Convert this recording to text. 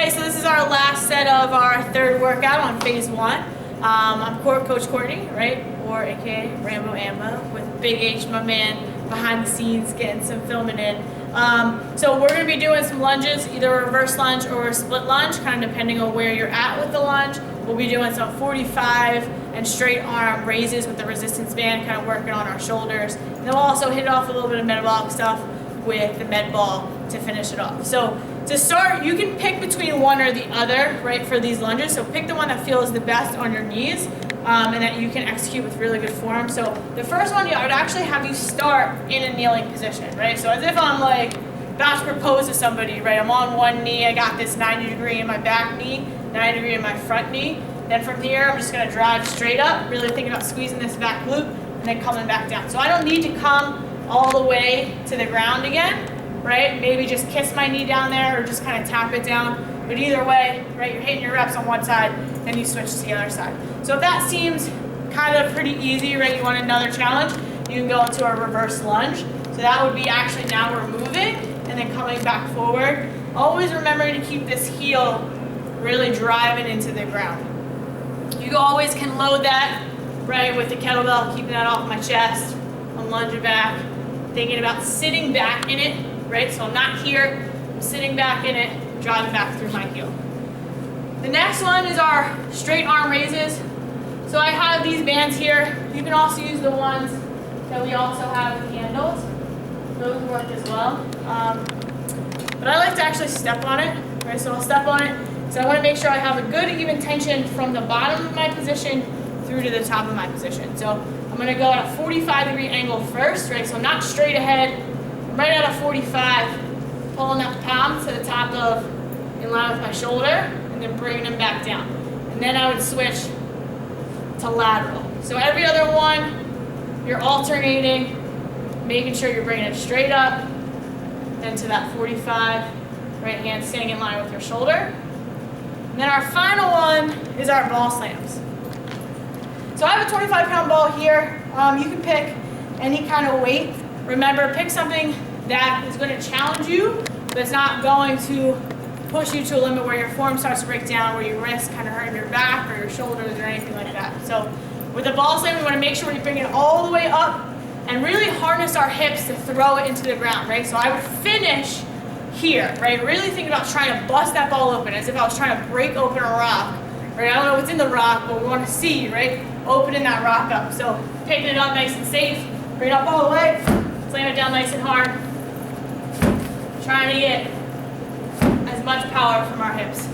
Hey, so this is our last set of our third workout on phase one. I'm Coach Courtney, right? Or aka Rambo Ambo with Big H, my man, behind the scenes getting some filming in. So we're going to be doing some lunges, either a reverse lunge or a split lunge, kind of depending on where you're at with the lunge. We'll be doing some 45 and straight arm raises with the resistance band, kind of working on our shoulders. And then we'll also hit it off a little bit of metabolic stuff with the med ball to finish it off. So to start, you can pick between one or the other, right, for these lunges. So pick the one that feels the best on your knees and that you can execute with really good form. So the first one, I would actually have you start in a kneeling position, right? So as if I'm like about to propose to somebody, right? I'm on one knee, I got this 90 degree in my back knee, 90 degree in my front knee. Then from here, I'm just gonna drive straight up, really thinking about squeezing this back glute and then coming back down. So I don't need to come all the way to the ground again, right? Maybe just kiss my knee down there or just kind of tap it down. But either way, right, you're hitting your reps on one side, then you switch to the other side. So if that seems kind of pretty easy, right, you want another challenge, you can go into a reverse lunge. So that would be actually now we're moving and then coming back forward. Always remembering to keep this heel really driving into the ground. You always can load that, right, with the kettlebell, keeping that off my chest. I'm lunging back, thinking about sitting back in it, right? So I'm not here, I'm sitting back in it, driving back through my heel. The next one is our straight arm raises. So I have these bands here. You can also use the ones that we also have with handles. Those work as well. But I like to actually step on it, right? So I'll step on it. So I want to make sure I have a good even tension from the bottom of my position through to the top of my position. So I'm going to go at a 45-degree angle first, right? So I'm not straight ahead. I'm right at a 45, pulling up the palms to the top of, in line with my shoulder, and then bringing them back down. And then I would switch to lateral. So every other one, you're alternating, making sure you're bringing it straight up, then to that 45, right hand staying in line with your shoulder. And then our final one is our ball slams. So I have a 25-pound ball here. You can pick any kind of weight. Remember, pick something that is going to challenge you, but it's not going to push you to a limit where your form starts to break down, where you risk kind of hurting your back or your shoulders or anything like that. So with the ball slam, we want to make sure we bring it all the way up and really harness our hips to throw it into the ground, right? So I would finish here, right? Really think about trying to bust that ball open as if I was trying to break open a rock, right? I don't know what's in the rock, but we want to see, right? Opening that rock up. So picking it up nice and safe, bring it up all the way, slam it down nice and hard. Trying to get as much power from our hips.